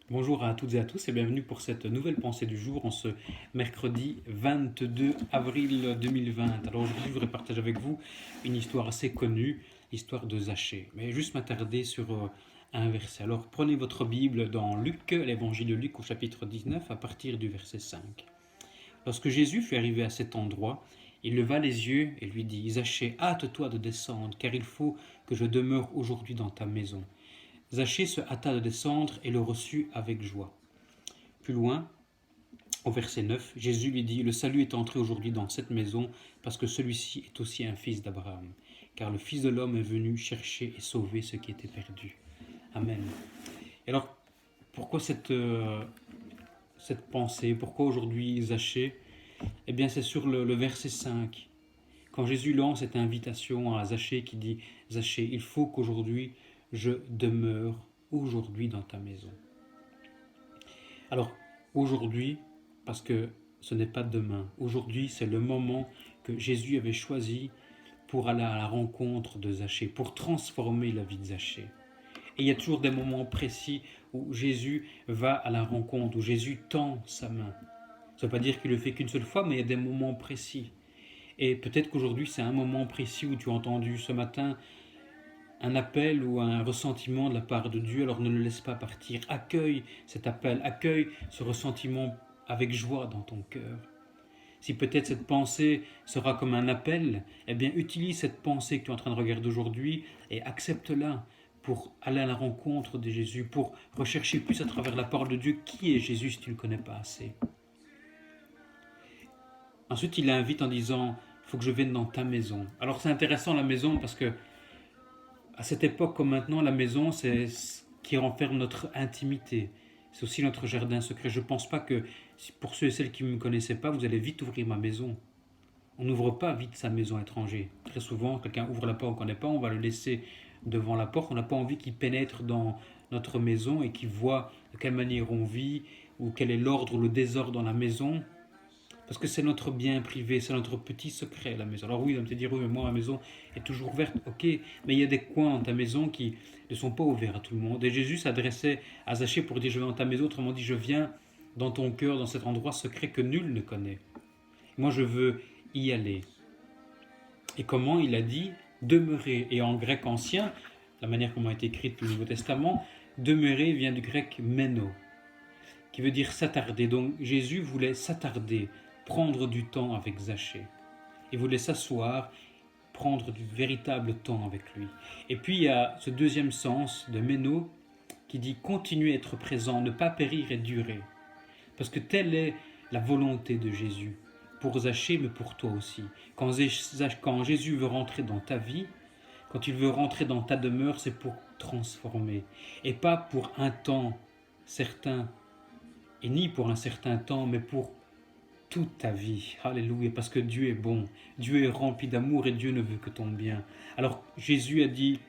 Bonjour à toutes et à tous et bienvenue pour cette nouvelle pensée du jour en ce mercredi 22 avril 2020. Alors aujourd'hui, je voudrais partager avec vous une histoire assez connue, l'histoire de Zachée. Mais juste m'attarder sur un verset. Alors prenez votre Bible dans Luc, l'évangile de Luc au chapitre 19 à partir du verset 5. Lorsque Jésus fut arrivé à cet endroit, il leva les yeux et lui dit: Zachée, hâte-toi de descendre, car il faut que je demeure aujourd'hui dans ta maison. Zachée se hâta de descendre et le reçut avec joie. Plus loin, au verset 9, Jésus lui dit: Le salut est entré aujourd'hui dans cette maison, parce que celui-ci est aussi un fils d'Abraham. Car le Fils de l'homme est venu chercher et sauver ce qui était perdu. Amen. Et alors, pourquoi cette pensée? Pourquoi aujourd'hui Zachée? Eh bien, c'est sur le verset 5. Quand Jésus lance cette invitation à Zachée qui dit: Zachée, il faut qu'aujourd'hui je demeure aujourd'hui dans ta maison. Alors, aujourd'hui, parce que ce n'est pas demain, aujourd'hui c'est le moment que Jésus avait choisi pour aller à la rencontre de Zachée, pour transformer la vie de Zachée. Et il y a toujours des moments précis où Jésus va à la rencontre, où Jésus tend sa main. Ça ne veut pas dire qu'il le fait qu'une seule fois, mais il y a des moments précis. Et peut-être qu'aujourd'hui c'est un moment précis où tu as entendu ce matin un appel ou un ressentiment de la part de Dieu, alors ne le laisse pas partir. Accueille cet appel, accueille ce ressentiment avec joie dans ton cœur. Si peut-être cette pensée sera comme un appel, eh bien utilise cette pensée que tu es en train de regarder aujourd'hui et accepte-la pour aller à la rencontre de Jésus, pour rechercher plus à travers la parole de Dieu qui est Jésus si tu ne le connais pas assez. Ensuite, il l'invite en disant: il faut que je vienne dans ta maison. Alors c'est intéressant la maison parce que à cette époque comme maintenant, la maison, c'est ce qui renferme notre intimité. C'est aussi notre jardin secret. Je ne pense pas que, pour ceux et celles qui ne me connaissaient pas, vous allez vite ouvrir ma maison. On n'ouvre pas vite sa maison à étranger. Très souvent, quelqu'un ouvre la porte, on ne connaît pas, on va le laisser devant la porte. On n'a pas envie qu'il pénètre dans notre maison et qu'il voit de quelle manière on vit, ou quel est l'ordre ou le désordre dans la maison. Parce que c'est notre bien privé, c'est notre petit secret, la maison. Alors oui, on va me dire: oui, mais moi, ma maison est toujours ouverte. Ok, mais il y a des coins dans ta maison qui ne sont pas ouverts à tout le monde. Et Jésus s'adressait à Zachée pour dire: je vais dans ta maison. Autrement dit, je viens dans ton cœur, dans cet endroit secret que nul ne connaît. Moi, je veux y aller. Et comment il a dit? Demeurer. Et en grec ancien, la manière comment est écrite le Nouveau Testament, demeurer vient du grec meno, qui veut dire s'attarder. Donc Jésus voulait s'attarder, prendre du temps avec Zachée. Il voulait s'asseoir, prendre du véritable temps avec lui. Et puis il y a ce deuxième sens de Méno qui dit continuer à être présent, ne pas périr et durer. Parce que telle est la volonté de Jésus, pour Zachée, mais pour toi aussi. Quand Jésus veut rentrer dans ta vie, quand il veut rentrer dans ta demeure, c'est pour transformer. Et pas pour un temps certain, et ni pour un certain temps, mais pour toute ta vie. Alléluia, parce que Dieu est bon, Dieu est rempli d'amour et Dieu ne veut que ton bien. Alors Jésus a dit,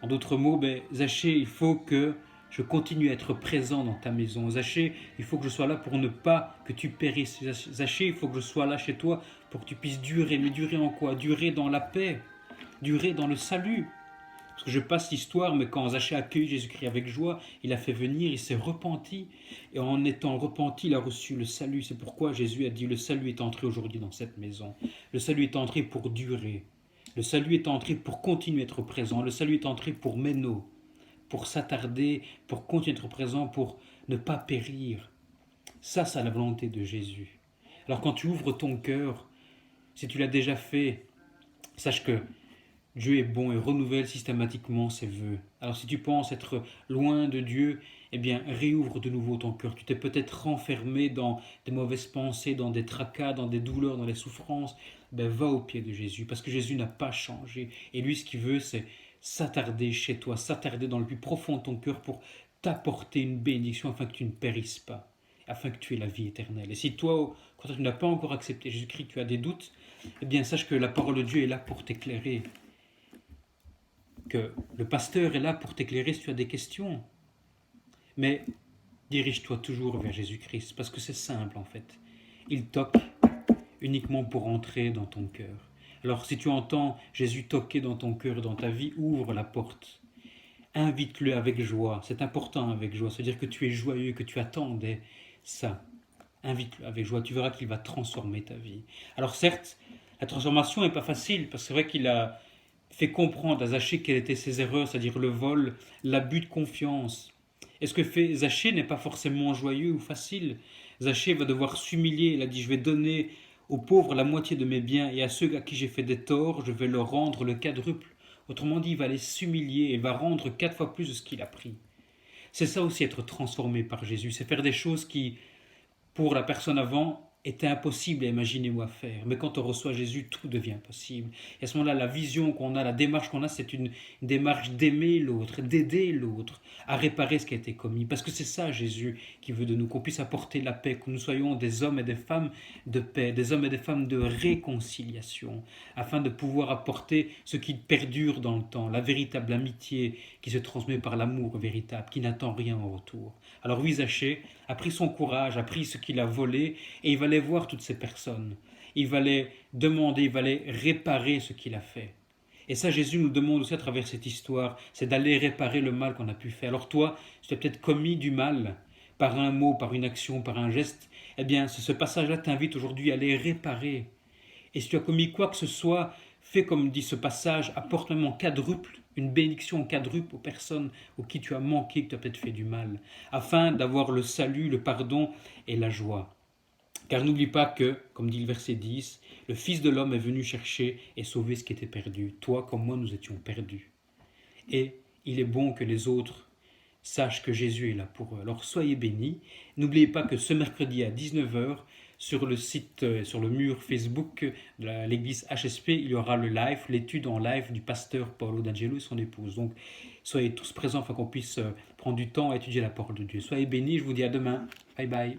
en d'autres mots, Zachée, il faut que je continue à être présent dans ta maison. Zachée, il faut que je sois là pour ne pas que tu périsses. Zachée, il faut que je sois là chez toi pour que tu puisses durer. Mais durer en quoi? Durer dans la paix, durer dans le salut. Parce que je passe l'histoire, mais quand Zachée a accueilli Jésus-Christ avec joie, il a fait venir, il s'est repenti. Et en étant repenti, il a reçu le salut. C'est pourquoi Jésus a dit: le salut est entré aujourd'hui dans cette maison. Le salut est entré pour durer. Le salut est entré pour continuer à être présent. Le salut est entré pour méno, pour s'attarder, pour continuer à être présent, pour ne pas périr. Ça, c'est la volonté de Jésus. Alors quand tu ouvres ton cœur, si tu l'as déjà fait, sache que Dieu est bon et renouvelle systématiquement ses vœux. Alors si tu penses être loin de Dieu, eh bien réouvre de nouveau ton cœur. Tu t'es peut-être renfermé dans des mauvaises pensées, dans des tracas, dans des douleurs, dans des souffrances. Va au pied de Jésus, parce que Jésus n'a pas changé. Et lui, ce qu'il veut, c'est s'attarder chez toi, s'attarder dans le plus profond de ton cœur pour t'apporter une bénédiction afin que tu ne périsses pas, afin que tu aies la vie éternelle. Et si toi, quand tu n'as pas encore accepté Jésus-Christ, tu as des doutes, eh bien sache que la parole de Dieu est là pour t'éclairer, que le pasteur est là pour t'éclairer si tu as des questions. Mais dirige-toi toujours vers Jésus-Christ, parce que c'est simple en fait. Il toque uniquement pour entrer dans ton cœur. Alors si tu entends Jésus toquer dans ton cœur et dans ta vie, ouvre la porte. invite-le avec joie. C'est important avec joie. C'est-à-dire que tu es joyeux, que tu attendais ça. Invite-le avec joie. Tu verras qu'il va transformer ta vie. Alors certes, la transformation n'est pas facile, parce que c'est vrai qu'il a fait comprendre à Zachée quelles étaient ses erreurs, c'est-à-dire le vol, l'abus de confiance. Et ce que fait Zachée n'est pas forcément joyeux ou facile. Zachée va devoir s'humilier. Il a dit, je vais donner aux pauvres la moitié de mes biens, et à ceux à qui j'ai fait des torts, je vais leur rendre le quadruple. Autrement dit, il va aller s'humilier et va rendre 4 fois plus de ce qu'il a pris. C'est ça aussi être transformé par Jésus, c'est faire des choses qui, pour la personne avant, était impossible à imaginer ou à faire. Mais quand on reçoit Jésus, tout devient possible. Et à ce moment-là, la vision qu'on a, la démarche qu'on a, c'est une démarche d'aimer l'autre, d'aider l'autre à réparer ce qui a été commis. Parce que c'est ça, Jésus, qui veut de nous, qu'on puisse apporter la paix, que nous soyons des hommes et des femmes de paix, des hommes et des femmes de réconciliation, afin de pouvoir apporter ce qui perdure dans le temps, la véritable amitié qui se transmet par l'amour véritable, qui n'attend rien en retour. Alors oui, Zachée a pris son courage, a pris ce qu'il a volé, et il va aller voir toutes ces personnes. Il va les demander, il va les réparer ce qu'il a fait. Et ça, Jésus nous demande aussi à travers cette histoire, c'est d'aller réparer le mal qu'on a pu faire. Alors toi, tu as peut-être commis du mal par un mot, par une action, par un geste. Eh bien, ce passage-là t'invite aujourd'hui à les réparer. Et si tu as commis quoi que ce soit, fais comme dit ce passage, apporte même en quadruple, une bénédiction en quadruple aux personnes aux qui tu as manqué, que tu as peut-être fait du mal, afin d'avoir le salut, le pardon et la joie. Car n'oublie pas que, comme dit le verset 10, le Fils de l'homme est venu chercher et sauver ce qui était perdu. Toi comme moi, nous étions perdus. Et il est bon que les autres sachent que Jésus est là pour eux. Alors soyez bénis. N'oubliez pas que ce mercredi à 19h, sur le site, sur le mur Facebook de l'église HSP, il y aura le live, l'étude en live du pasteur Paolo D'Angelo et son épouse. Donc soyez tous présents afin qu'on puisse prendre du temps à étudier la parole de Dieu. Soyez bénis, je vous dis à demain. Bye bye.